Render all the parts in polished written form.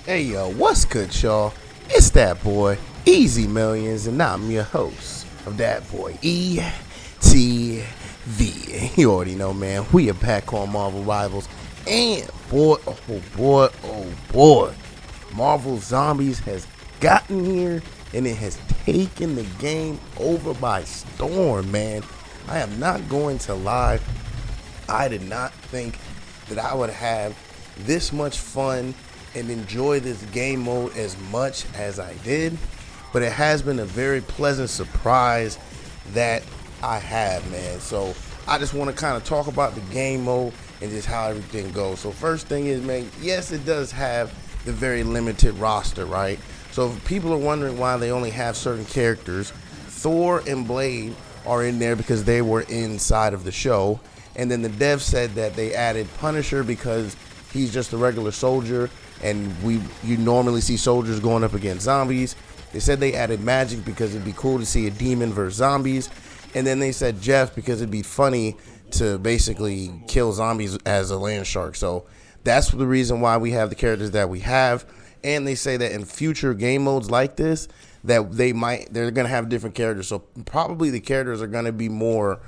Hey yo, what's good, y'all? It's that boy, Easy Millions, and I'm your host of that boy, ETV. You already know, man. We are back on Marvel Rivals, and boy, oh boy, Marvel Zombies has gotten here, and it has taken the game over by storm, man. I am not going to lie. I did not think that I would have this much fun and enjoy this game mode as much as I did, but it has been a very pleasant surprise that I have, man. So I just want to kind of talk about the game mode and just how everything goes. So first thing is, man, yes, it does have the very limited roster, right? So if people are wondering why they only have certain characters, Thor and Blade are in there because they were inside of the show. And then the dev said that they added Punisher because he's just a regular soldier, and you normally see soldiers going up against zombies. They said they added Magic because it'd be cool to see a demon versus zombies. And then they said Jeff because it'd be funny to basically kill zombies as a land shark. So that's the reason why we have the characters that we have. And they say that in future game modes like this, that they're gonna have different characters. So probably the characters are gonna be more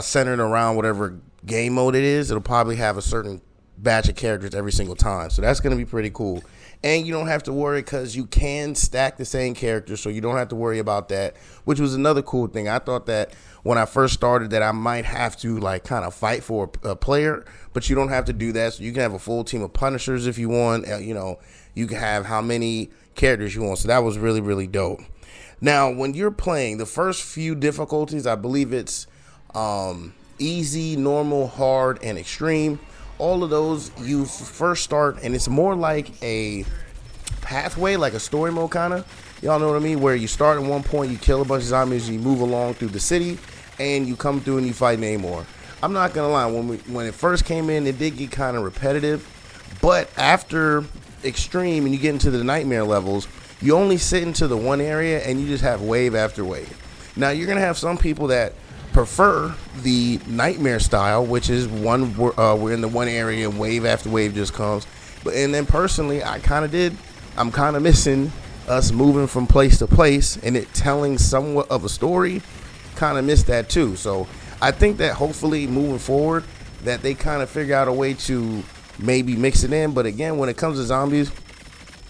centered around whatever game mode it is. It'll probably have a certain batch of characters every single time, so that's going to be pretty cool. And you don't have to worry because you can stack the same characters, so you don't have to worry about that, which was another cool thing. I thought that when I first started that I might have to like kind of fight for a player, but you don't have to do that. So you can have a full team of Punishers if you want. You can have how many characters you want. So that was really, really dope. Now when you're playing the first few difficulties, I believe it's easy, normal, hard, and extreme. All of those you first start, and it's more like a pathway, like a story mode kind of. Y'all know what I mean? Where you start at one point, you kill a bunch of zombies, and you move along through the city, and you come through and you fight Namor. I'm not gonna lie, when it first came in, it did get kind of repetitive, but after extreme and you get into the nightmare levels, you only sit into the one area and you just have wave after wave. Now you're gonna have some people that prefer the nightmare style, which is we're in the one area and wave after wave just comes. And then personally, I'm kind of missing us moving from place to place and it telling somewhat of a story. Kind of miss that too. So I think that hopefully moving forward that they kind of figure out a way to maybe mix it in. But again, when it comes to zombies,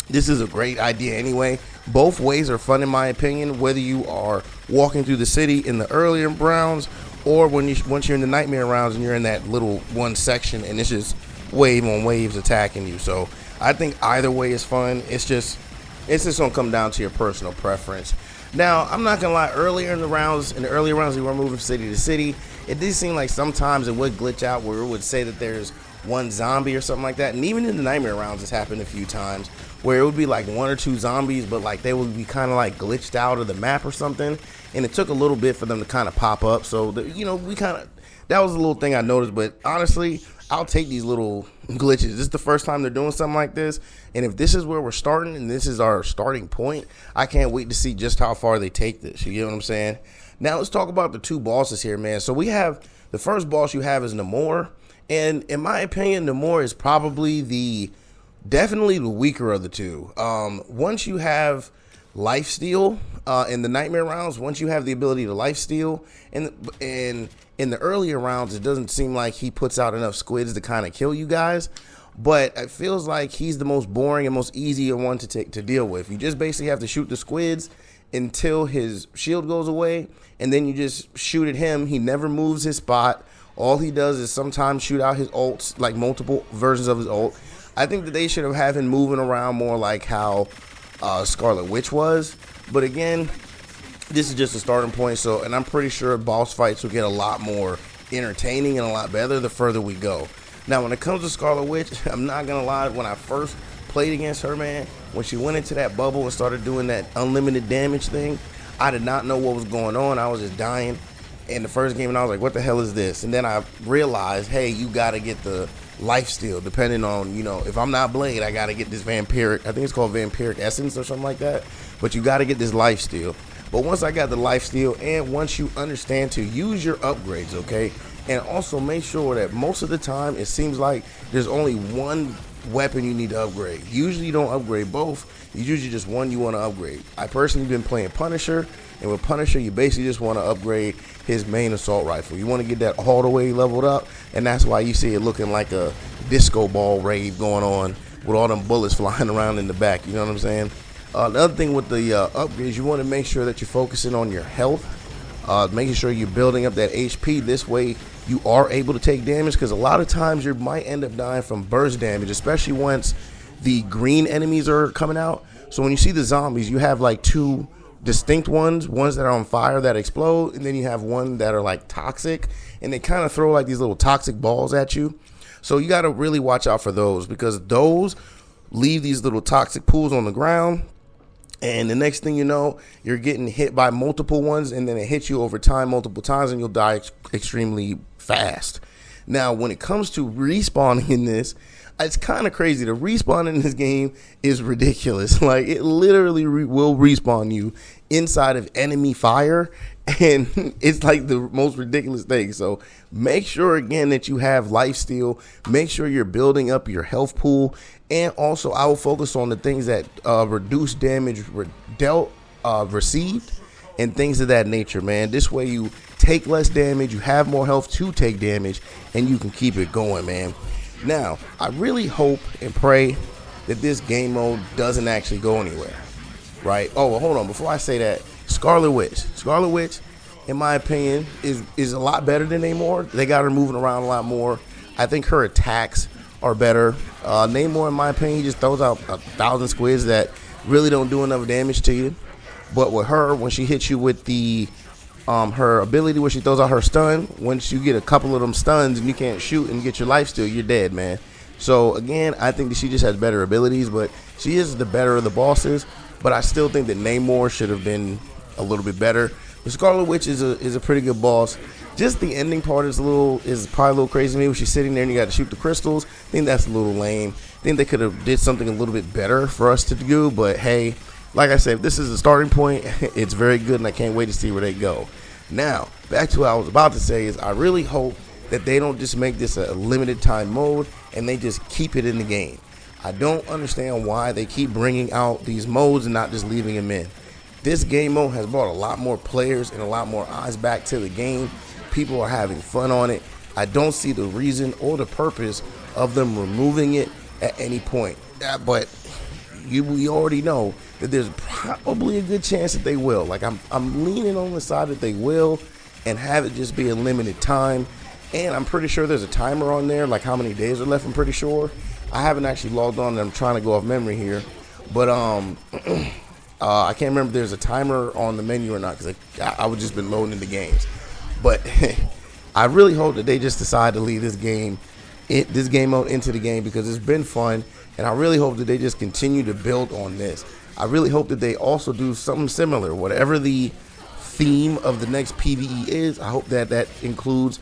this is a great idea anyway. Both ways are fun in my opinion, whether you are walking through the city in the earlier rounds or once you're in the nightmare rounds and you're in that little one section and it's just wave on waves attacking you. So I think either way is fun. It's just gonna come down to your personal preference. Now I'm not gonna lie, in the earlier rounds we were moving city to city, it did seem like sometimes it would glitch out where it would say that there's one zombie or something like that. And even in the nightmare rounds it's happened a few times where it would be like one or two zombies, but like they would be kind of like glitched out of the map or something, and it took a little bit for them to kind of pop up. So that was a little thing I noticed. But honestly, I'll take these little glitches. This is the first time they're doing something like this, and if this is where we're starting and this is our starting point, I can't wait to see just how far they take this. You know what I'm saying? Now let's talk about the two bosses here, man. So we have the first boss you have is Namor. And in my opinion, Namor is probably definitely the weaker of the two. Once you have lifesteal in the nightmare rounds, once you have the ability to lifesteal, and in the earlier rounds, it doesn't seem like he puts out enough squids to kind of kill you guys. But it feels like he's the most boring and most easier one to deal with. You just basically have to shoot the squids until his shield goes away, and then you just shoot at him. He never moves his spot. All he does is sometimes shoot out his ults, like multiple versions of his ult. I think that they should have had him moving around more like how Scarlet Witch was. But again, this is just a starting point. And I'm pretty sure boss fights will get a lot more entertaining and a lot better the further we go. Now, when it comes to Scarlet Witch, I'm not going to lie. When I first played against her, man, when she went into that bubble and started doing that unlimited damage thing, I did not know what was going on. I was just dying in the first game, and I was like, what the hell is this? And then I realized, hey, you got to get the lifesteal, depending on, if I'm not Blade, I got to get this vampiric, I think it's called vampiric essence or something like that, but you got to get this lifesteal. But once I got the lifesteal, and once you understand to use your upgrades, okay, and also make sure that most of the time it seems like there's only one weapon you need to upgrade. Usually you don't upgrade both. It's usually just one you want to upgrade. I personally been playing Punisher, and with Punisher you basically just want to upgrade his main assault rifle. You want to get that all the way leveled up, and that's why you see it looking like a disco ball rave going on with all them bullets flying around in the back. You know what I'm saying? The other thing with the upgrades, you want to make sure that you're focusing on your health, making sure you're building up that HP. This way you are able to take damage, because a lot of times you might end up dying from burst damage, especially once the green enemies are coming out. So when you see the zombies, you have like two distinct ones that are on fire that explode, and then you have one that are like toxic, and they kind of throw like these little toxic balls at you. So you got to really watch out for those, because those leave these little toxic pools on the ground, and the next thing you know, you're getting hit by multiple ones, and then it hits you over time multiple times, and you'll die extremely fast. Now, when it comes to respawning in this, it's kind of crazy. The respawn in this game is ridiculous. Like, it literally will respawn you inside of enemy fire, and it's like the most ridiculous thing. So make sure, again, that you have life steal. Make sure you're building up your health pool, and also I will focus on the things that reduce damage received and things of that nature, man. This way you take less damage, you have more health to take damage, and you can keep it going, man. Now, I really hope and pray that this game mode doesn't actually go anywhere, right? Oh, well, hold on. Before I say that, Scarlet Witch, in my opinion, is a lot better than Namor. They got her moving around a lot more. I think her attacks are better. Namor, in my opinion, he just throws out 1,000 squids that really don't do enough damage to you. But with her, when she hits you with the her ability where she throws out her stun, once you get a couple of them stuns and you can't shoot and get your life steal, you're dead, man. So again, I think that she just has better abilities, but she is the better of the bosses. But I still think that Namor should have been a little bit better. The Scarlet Witch is a pretty good boss. Just the ending part is probably a little crazy to me, when she's sitting there and you got to shoot the crystals. I think that's a little lame. I think they could have did something a little bit better for us to do, but hey, like I said, this is a starting point. It's very good, and I can't wait to see where they go. Now, back to what I was about to say is I really hope that they don't just make this a limited time mode and they just keep it in the game. I don't understand why they keep bringing out these modes and not just leaving them in. This game mode has brought a lot more players and a lot more eyes back to the game. People are having fun on it. I don't see the reason or the purpose of them removing it at any point. But we already know that there's probably a good chance that they will. Like, I'm leaning on the side that they will and have it just be a limited time. And I'm pretty sure there's a timer on there, like how many days are left. I'm pretty sure. I haven't actually logged on, and I'm trying to go off memory here. But I can't remember if there's a timer on the menu or not, because I would just been loading the games. But I really hope that they just decide to leave this game mode into the game, because it's been fun. And I really hope that they just continue to build on this. I really hope that they also do something similar. Whatever the theme of the next PvE is, I hope that includes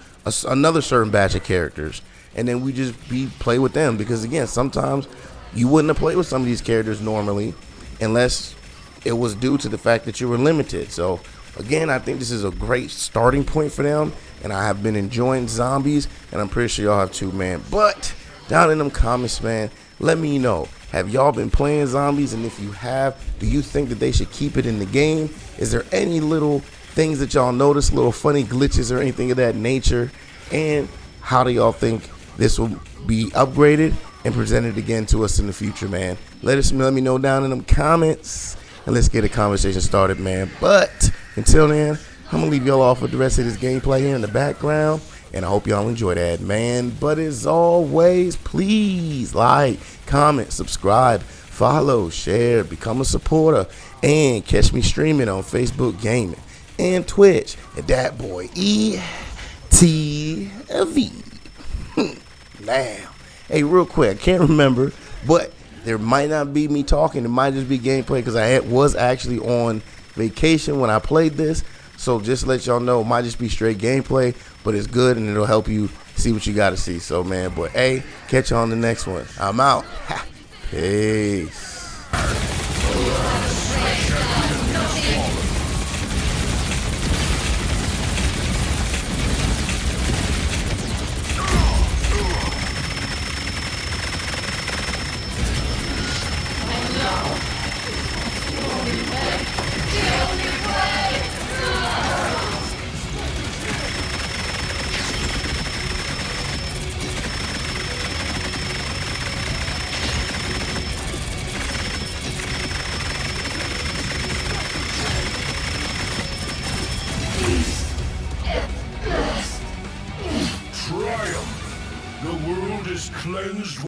another certain batch of characters. And then we just play with them. Because, again, sometimes you wouldn't have played with some of these characters normally unless it was due to the fact that you were limited. So, again, I think this is a great starting point for them. And I have been enjoying zombies. And I'm pretty sure y'all have too, man. But down in them comments, man, let me know. Have y'all been playing zombies? And if you have, do you think that they should keep it in the game? Is there any little things that y'all notice, little funny glitches or anything of that nature? And how do y'all think this will be upgraded and presented again to us in the future, man? Let me know down in them comments, and let's get a conversation started, man. But until then, I'm gonna leave y'all off with the rest of this gameplay here in the background. And I hope y'all enjoy that, man. But as always, please like, comment, subscribe, follow, share, become a supporter, and catch me streaming on Facebook Gaming and Twitch at that boy ETV. Now, hey, real quick, I can't remember, but there might not be me talking. It might just be gameplay, because I was actually on vacation when I played this. So just to let y'all know, it might just be straight gameplay, but it's good and it'll help you see what you got to see. So, man, but hey, catch you on the next one. I'm out. Peace. is cleansed